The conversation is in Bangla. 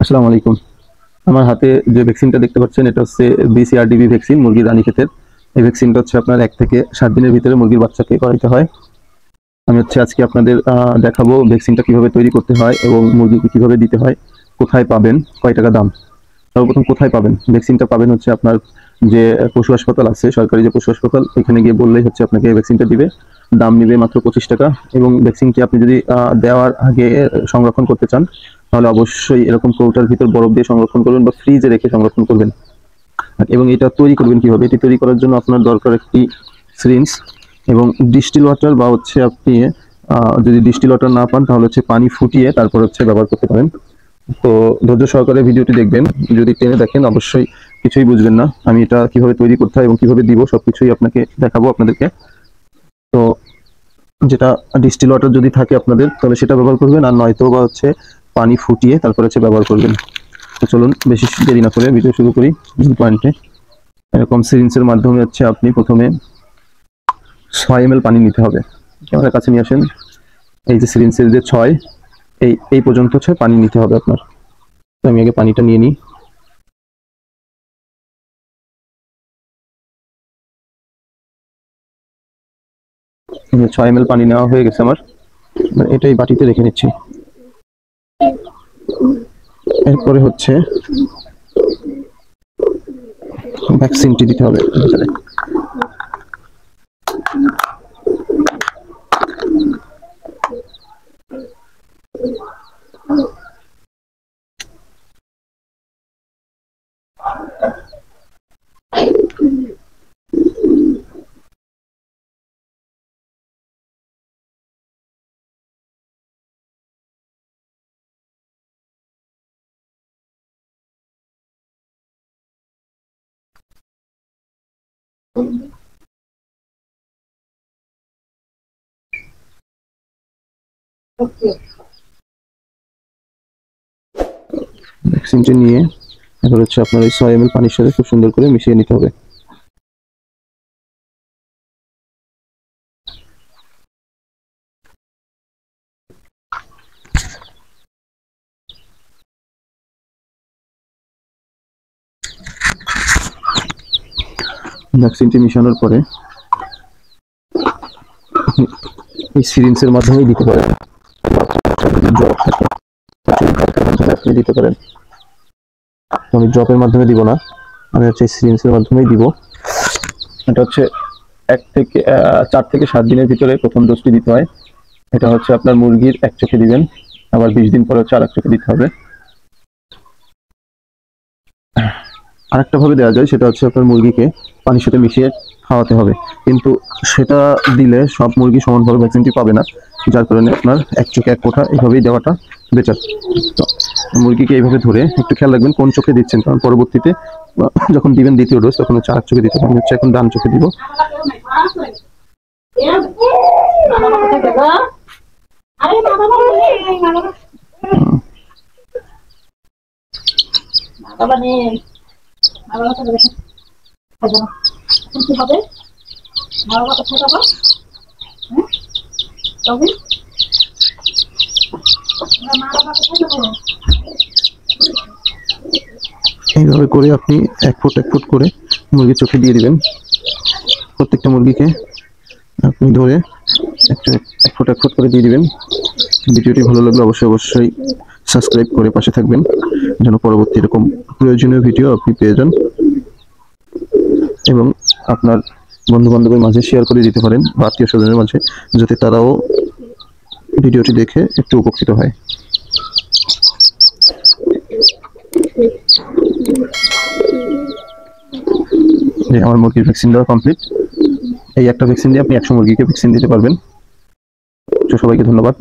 আসসালামু আলাইকুম। আমার হাতে যে ভ্যাকসিনটা দেখতে পাচ্ছেন এটা হচ্ছে BCRDB ভ্যাকসিন, মুরগির রানীক্ষেতের। এই ভ্যাকসিনটা হচ্ছে আপনার 1 থেকে 7 দিনের ভিতরে মুরগির বাচ্চাকে করাইতে হয়। আমি হচ্ছে আজকে আপনাদের দেখাবো ভ্যাকসিনটা কিভাবে তৈরি করতে হয় এবং মুরগিকে কিভাবে দিতে হয়, কোথায় পাবেন, কয় টাকা দাম। সর্বপ্রথম কোথায় পাবেন? ভ্যাকসিনটা পাবেন হচ্ছে আপনার যে পশু হাসপাতাল আছে, সরকারি যে পশু হাসপাতাল, এখানে গিয়ে বললেই হচ্ছে আপনাকে এই ভ্যাকসিনটা দিবে। দাম নিবে মাত্র 25 টাকা। এবং ভ্যাকসিনটি আপনি যদি দেওয়ার আগে সংরক্ষণ করতে চান তাহলে অবশ্যই এরকম কৌটার ভিতর বরফ দিয়ে সংরক্ষণ করবেন বা ফ্রিজে রেখে সংরক্ষণ করবেন। এবং এটা তৈরি করবেন কিভাবে? এটি তৈরি করার জন্য আপনার দরকার একটি সিরিঞ্জ এবং ডিস্টিল ওয়াটার, বা হচ্ছে আপনি যদি ডিস্টিল ওয়াটার না পান তাহলে হচ্ছে পানি ফুটিয়ে তারপর হচ্ছে ব্যবহার করতে পারেন। তো ধৈর্য সহকারে ভিডিওটি দেখবেন। যদি টেনে দেখেন অবশ্যই কিছুই বুঝবেন না। আমি এটা কিভাবে তৈরি করতে হয় এবং কিভাবে দিব সবকিছুই আপনাকে দেখাবো আপনাদেরকে। তো যেটা ডিস্টিল ওয়াটার যদি থাকে আপনাদের তাহলে সেটা ব্যবহার করবেন, আর নয়তো বা হচ্ছে পানি ফুটিয়ে তারপর হচ্ছে ব্যবহার করবেন। তো চলুন বেশি দেরি না করে ভিডিও শুরু করি। পয়েন্টে এরকম সিরিঞ্জের মাধ্যমে হচ্ছে আপনি প্রথমে 6 ml পানি নিতে হবে। ক্যামেরার কাছে নিয়ে আসেন। এই যে সিরিঞ্জের যে 6, এই পর্যন্ত হচ্ছে পানি নিতে হবে আপনার। তো আমি আগে পানিটা নিয়ে নিই। এই যে 6 ml পানি নেওয়া হয়ে গেছে আমার। এটাই বাটিতে রেখে নিচ্ছি। এরপরে হচ্ছে ভ্যাকসিনটি দিতে হবে। ভ্যাকসিনটি নিয়ে এবার হচ্ছে আপনার এই 6 ml পানির সাথে খুব সুন্দর করে মিশিয়ে নিতে হবে। ভ্যাকসিনটি মিশানোর পরে এই সিরিঞ্জের মাধ্যমেই দিতে পারেন, আপনি দিতে পারেন। আমি ড্রপের মাধ্যমে দিব না, আমি হচ্ছে সিরিঞ্জের মাধ্যমেই দিব। এটা হচ্ছে 4 থেকে 7 দিনের ভিতরে প্রথম ডোজটি দিতে হয়। এটা হচ্ছে আপনার মুরগির এক চোখে দিবেন, আবার 20 দিন পরে হচ্ছে আরেক চোখে দিতে হবে। আরেকটা ভাবে দেওয়া যায়, সেটা হচ্ছে আপনার মুরগিকে পানির সাথে মিশিয়ে খাওয়াতে হবে, কিন্তু সেটা দিলে সব মুরগি সমানভাবে ভ্যাকসিনটি পাবে না, যার কারণে আপনার এক চোখে এক ফোঁটা এইভাবেই দেওয়াটা বেটার। তো মুরগিকে এইভাবে ধরে একটু খেয়াল রাখবেন কোন চোখে দিচ্ছেন, কারণ পরবর্তীতে যখন দিবেন দ্বিতীয় ডোজ তখন হচ্ছে আরেক চোখে দিতে হবে। আমি হচ্ছে এখন ডান চোখে দিব। এইভাবে করে আপনি এক ফুট করে মুরগির চোখে দিয়ে দিবেন। প্রত্যেকটা মুরগিকে আপনি ধরে এক ফুট করে দিয়ে দিবেন। ভিডিওটি ভালো লাগলে অবশ্যই সাবস্ক্রাইব করে পাশে থাকবেন, যেন পরবর্তী এরকম প্রয়োজনীয় ভিডিও আপনি পেয়ে যান। এবং আপনার বন্ধু বান্ধবের মাঝে শেয়ার করে দিতে পারেন, বা আত্মীয় স্বজনের মাঝে, যাতে তারাও ভিডিওটি দেখে একটু উপকৃত হয়। আমার মুরগির ভ্যাকসিন দেওয়া কমপ্লিট। এই একটা ভ্যাকসিন দিয়ে আপনি 100 মুরগিকে ভ্যাকসিন দিতে পারবেন। তো সবাইকে ধন্যবাদ।